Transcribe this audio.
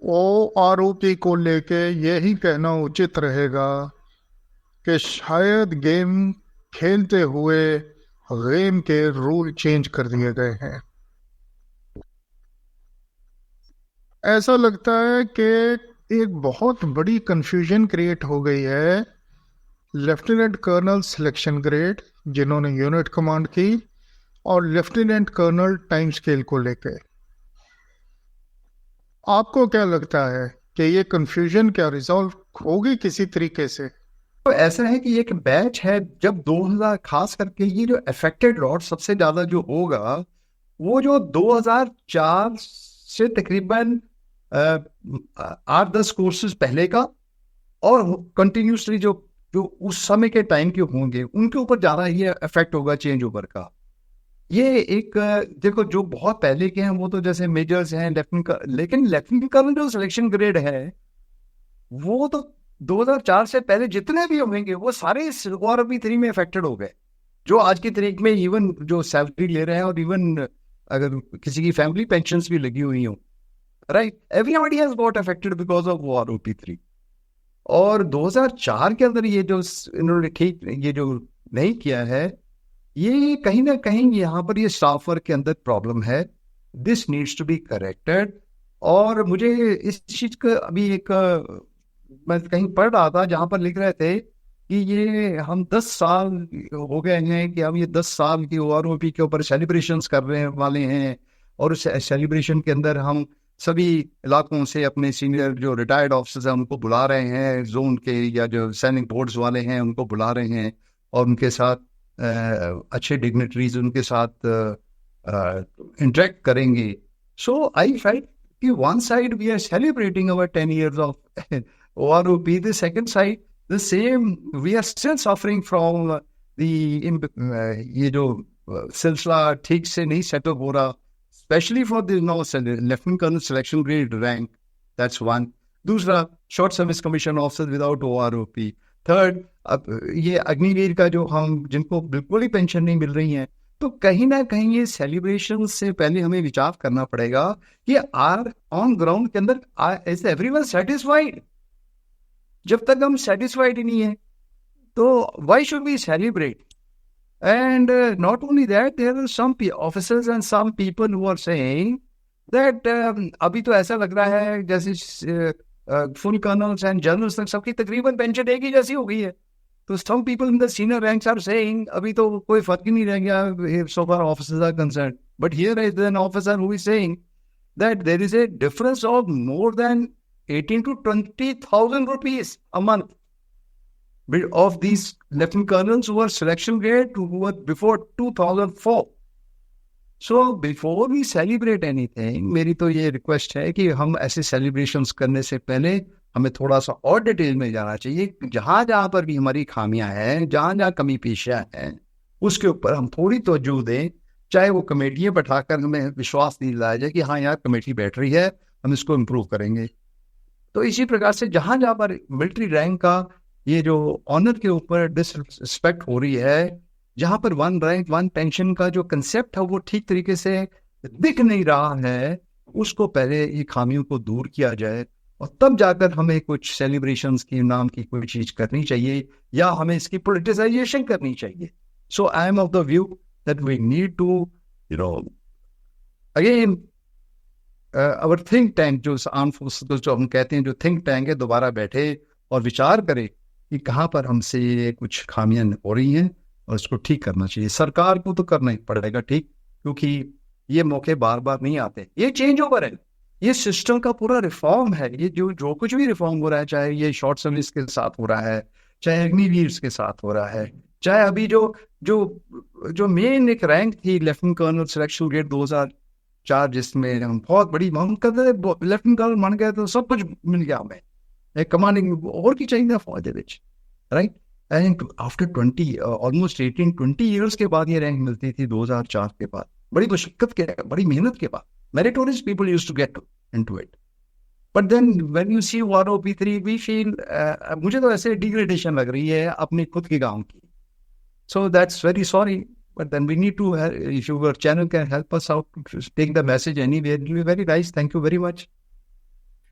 OROP को लेके यही कहना उचित रहेगा कि शायद गेम खेलते हुए गेम के रूल चेंज कर दिए गए हैं। ऐसा लगता है कि एक बहुत बड़ी कंफ्यूजन क्रिएट हो गई है लेफ्टिनेंट कर्नल सिलेक्शन ग्रेड जिन्होंने यूनिट कमांड की और लेफ्टिनेंट कर्नल टाइम स्केल को लेके। आपको क्या लगता है कि ये कंफ्यूजन क्या रिजॉल्व होगी किसी तरीके से? तो ऐसा है कि एक बैच है, जब 2000 खास करके ये जो अफेक्टेड लॉट सबसे ज्यादा जो होगा वो जो 2004 से तकरीबन 8-10 कोर्सेज पहले का और कंटिन्यूसली जो जो उस समय के टाइम के होंगे उनके ऊपर ज्यादा ये इफेक्ट होगा चेंज ओवर का। ये एक देखो, जो बहुत पहले के हैं वो तो जैसे मेजर्स हैं, लेफ्टिनेंट, लेकिन लेफ्टिनेंट कर्नल जो सिलेक्शन ग्रेड है वो तो 2004 से पहले जितने भी होंगे वो सारे इस OROP 3 में अफेक्टेड हो गए। जो आज की तारीख में इवन जो सैलरी ले रहे हैं और इवन अगर किसी की फैमिली पेंशन भी लगी हुई हो, right, everybody has got affected because of OROP 3। और 2004 के अंदर ये जो इन्होंने ठीक ये जो नहीं किया है, ये कहीं ना कहीं यहाँ पर ये स्टाफ वर्क के अंदर प्रॉब्लम है। This needs to be corrected. और मुझे इस चीज का अभी एक मैं कहीं पढ़ रहा था जहां पर लिख रहे थे कि ये हम 10 साल हो गए हैं कि हम ये 10 साल की OROP के ऊपर सेलिब्रेशंस कर रहे वाले हैं। और उस सेलिब्रेशन के अंदर हम सभी इलाकों से अपने सीनियर जो रिटायर्ड ऑफिसर्स हैं उनको बुला रहे हैं, जोन के या जो सैनिक बोर्ड्स वाले हैं उनको बुला रहे हैं और उनके साथ अच्छे डिग्नेटरीज उनके साथ इंटरेक्ट करेंगे। सो आई फेल्ट कि one side we are celebrating our 10 years of OROP, the second side the same we are still suffering from the ये जो सिलसिला ठीक से नहीं सेटअप हो रहा, especially for the now lieutenant colonel selection grade rank. That's one. दूसरा, short service commission officers without OROP. Third, अब ये अग्निवीर का जो हम जिनको बिल्कुल ही पेंशन नहीं मिल रही है, तो कहीं ना कहीं ये सेलिब्रेशन से पहले हमें विचार करना पड़ेगा कि आर ऑन ग्राउंड के अंदर इज एवरीवन सेटिस्फाइड। जब तक हम सेटिस्फाइड ही नहीं है तो why should we celebrate? And not only that, there are some officers and some people who are saying that अभी तो ऐसा लग रहा है जैसे फुल कर्नल्स एंड जनरल्स तक सबकी तकरीबन पेंशन एक ही जैसी हो गई है। तो some people in the senior ranks are saying अभी तो कोई फर्क ही नहीं रह गया so far officers are concerned. But here is an officer who is saying that there is a difference of more than 18 to 20,000 rupees a month of these lieutenant colonels who were selection grade who were before 2004. So before we celebrate anything, मेरी तो ये request है कि हम ऐसे celebrations करने से पहले हमें थोड़ा सा और डिटेल में जाना चाहिए। जहां जहां पर भी हमारी खामियां हैं, जहां जहां कमी पेशियां हैं, उसके ऊपर हम थोड़ी तवज्जो दें। चाहे वो कमेटियां बैठाकर हमें विश्वास दिलाया जाए कि हाँ यार कमेटी बैठ रही है, हम इसको इम्प्रूव करेंगे। तो इसी प्रकार से जहां जहां पर मिलिट्री रैंक का ये जो ऑनर के ऊपर डिसरिस्पेक्ट हो रही है, जहां पर वन रैंक वन पेंशन का जो कंसेप्ट है वो ठीक तरीके से दिख नहीं रहा है, उसको पहले ये खामियों को दूर किया जाए और तब जाकर हमें कुछ सेलिब्रेशंस की नाम की कोई चीज करनी चाहिए या हमें इसकी पोलिटिसाइजेशन करनी चाहिए। So I am of the view that we need to you know again our think tank, जो आर्म फोर्सेस जो हम कहते हैं जो थिंक टैंक है, दोबारा बैठे और विचार करे कि कहाँ पर हमसे ये कुछ खामियां हो रही हैं और इसको ठीक करना चाहिए। सरकार को तो करना ही पड़ेगा ठीक, क्योंकि ये मौके बार बार नहीं आते। ये चेंज ओवर है, ये सिस्टम का पूरा रिफॉर्म है। ये जो कुछ भी रिफॉर्म हो रहा है, चाहे ये शॉर्ट सर्विस के साथ हो रहा है, चाहे अग्निवीर के साथ हो रहा है, चाहे अभी जो जो जो मेन एक रैंक थी लेफ्टिनेंट कर्नल सिलेक्शन ग्रेड 2004 जिसमें हम बहुत बड़ी मांग कर रहे, लेफ्टिनेंट कर्नल बन गए तो सब कुछ मिल गया हमें, एक कमांडिंग और की चाहिए फौज दे विच, right. And after 20 almost 18-20 years के बाद ये रैंक मिलती थी 2004 के बाद, बड़ी मुशक्कत के, बड़ी मेहनत के बाद। Meritorious people used to get into it, but then when you see OROP 3 we feel, मुझे तो ऐसे डिग्रेडेशन लग रही है अपने खुद के गांव की। So that's very sorry, but then we need to, if your channel can help us out to take the message anywhere, it will be very nice. Thank you very much.